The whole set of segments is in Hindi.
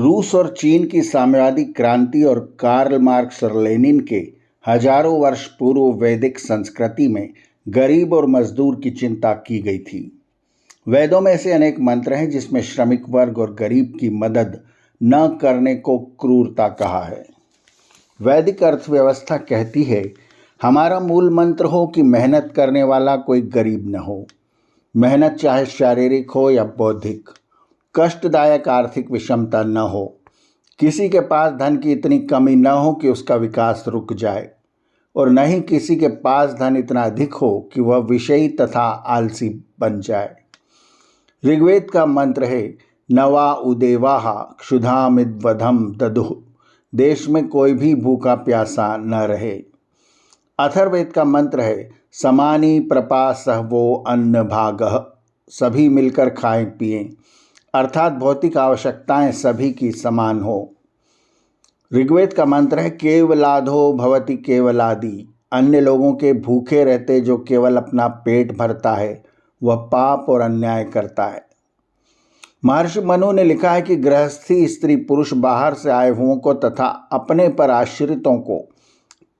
रूस और चीन की साम्यवादी क्रांति और कार्ल मार्क्स और लेनिन के हजारों वर्ष पूर्व वैदिक संस्कृति में गरीब और मजदूर की चिंता की गई थी। वेदों में ऐसे अनेक मंत्र हैं जिसमें श्रमिक वर्ग और गरीब की मदद न करने को क्रूरता कहा है। वैदिक अर्थव्यवस्था कहती है, हमारा मूल मंत्र हो कि मेहनत करने वाला कोई गरीब न हो। मेहनत चाहे शारीरिक हो या बौद्धिक, कष्टदायक आर्थिक विषमता न हो, किसी के पास धन की इतनी कमी न हो कि उसका विकास रुक जाए, और न ही किसी के पास धन इतना अधिक हो कि वह विषयी तथा आलसी बन जाए। ऋग्वेद का मंत्र है, नवा उदेवाहा क्षुधामिद्वधम ददुः, देश में कोई भी भूखा प्यासा न रहे। अथर्ववेद का मंत्र है, समानी प्रपासः वो अन्न भागः, सभी मिलकर खाएं पिएं, अर्थात भौतिक आवश्यकताएं सभी की समान हो। ऋग्वेद का मंत्र है, केवलाधो भवति केवलादि, अन्य लोगों के भूखे रहते जो केवल अपना पेट भरता है वह पाप और अन्याय करता है। महर्षि मनु ने लिखा है कि गृहस्थी स्त्री पुरुष बाहर से आए हुओं को तथा अपने पर आश्रितों को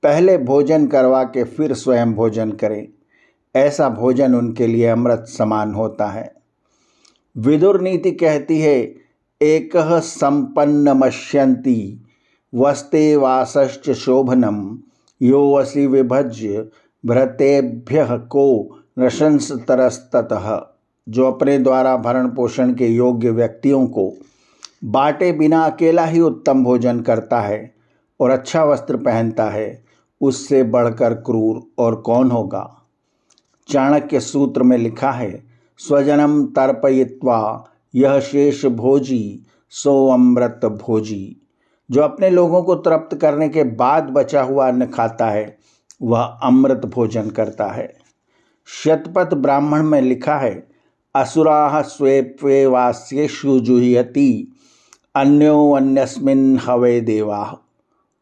पहले भोजन करवा के फिर स्वयं भोजन करें, ऐसा भोजन उनके लिए अमृत समान होता है। विदुर नीति कहती है, एकः संपन्नमश्यन्ति वस्ते वासश्च शोभनम यो वसी विभज्य भृतेभ्यः को नशंसतरस्ततः, जो अपने द्वारा भरण पोषण के योग्य व्यक्तियों को बांटे बिना अकेला ही उत्तम भोजन करता है और अच्छा वस्त्र पहनता है, उससे बढ़कर क्रूर और कौन होगा। चाणक्य सूत्र में लिखा है, स्वजनम तर्पयित्वा यह शेष भोजी सो अमृत भोजी, जो अपने लोगों को तृप्त करने के बाद बचा हुआ अन्न खाता है वह अमृत भोजन करता है। शतपथ ब्राह्मण में लिखा है, असुराः स्वेप्येवास्येषु जुह्यति अन्यो अन्यस्मिन् हवे देवाः,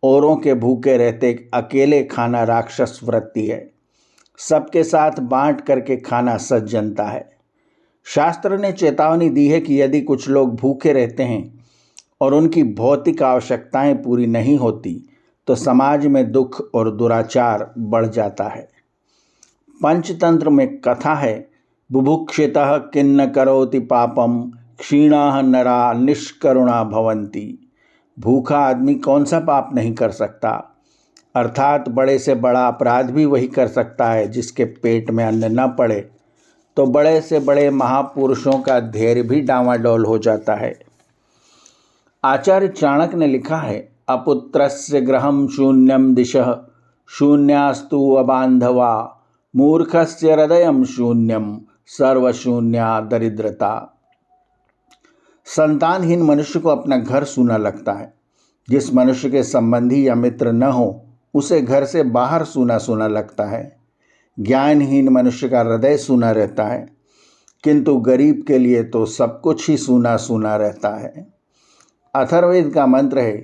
औरों के भूखे रहते अकेले खाना राक्षस वृत्ति है, सबके साथ बांट करके खाना सज्जनता है। शास्त्र ने चेतावनी दी है कि यदि कुछ लोग भूखे रहते हैं और उनकी भौतिक आवश्यकताएं पूरी नहीं होती तो समाज में दुख और दुराचार बढ़ जाता है। पंचतंत्र में कथा है, बुभुक्षितः किन्न करोति पापम क्षीणाः नरा निष्करुणा भवन्ति, भूखा आदमी कौन सा पाप नहीं कर सकता, अर्थात बड़े से बड़ा अपराध भी वही कर सकता है जिसके पेट में अन्न न पड़े, तो बड़े से बड़े महापुरुषों का धैर्य भी डांवाडोल हो जाता है। आचार्य चाणक्य ने लिखा है, अपुत्रस्य गृहं शून्यं दिशः शून्यास्तु अबान्धवा मूर्खस्य हृदयं शून्यं सर्वशून्या दरिद्रता। संतानहीन मनुष्य को अपना घर सूना लगता है। जिस मनुष्य के संबंधी या मित्र न हो उसे घर से बाहर सूना सूना लगता है। ज्ञानहीन मनुष्य का हृदय सूना रहता है, किंतु गरीब के लिए तो सब कुछ ही सूना सूना रहता है। अथर्ववेद का मंत्र है,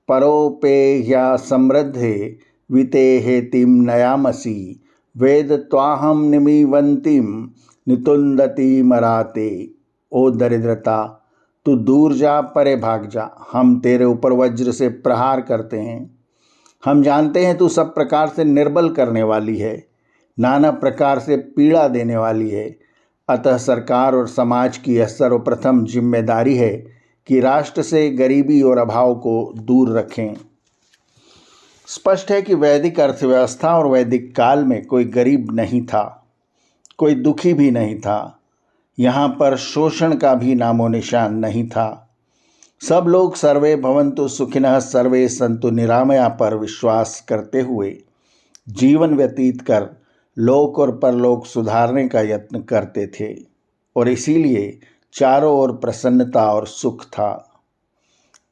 परोपेह्या समृद्धे वितेहेतिम नयामसी वेद त्वाहम निमीवंतिम नितुंदती मराते। ओ दरिद्रता, तू दूर जा, परे भाग जा, हम तेरे ऊपर वज्र से प्रहार करते हैं। हम जानते हैं तू सब प्रकार से निर्बल करने वाली है, नाना प्रकार से पीड़ा देने वाली है। अतः सरकार और समाज की यह सर्वप्रथम जिम्मेदारी है कि राष्ट्र से गरीबी और अभाव को दूर रखें। स्पष्ट है कि वैदिक अर्थव्यवस्था और वैदिक काल में कोई गरीब नहीं था, कोई दुखी भी नहीं था। यहाँ पर शोषण का भी नामो निशान नहीं था। सब लोग सर्वे भवन्तु सुखिनः सर्वे सन्तु निरामया पर विश्वास करते हुए जीवन व्यतीत कर लोक और परलोक सुधारने का यत्न करते थे, और इसीलिए चारों ओर प्रसन्नता और सुख था।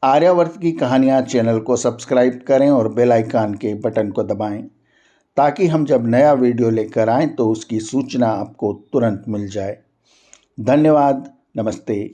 आर्यावर्त की कहानियाँ चैनल को सब्सक्राइब करें और बेल आइकन के बटन को दबाएं, ताकि हम जब नया वीडियो लेकर आएँ तो उसकी सूचना आपको तुरंत मिल जाए। धन्यवाद। नमस्ते।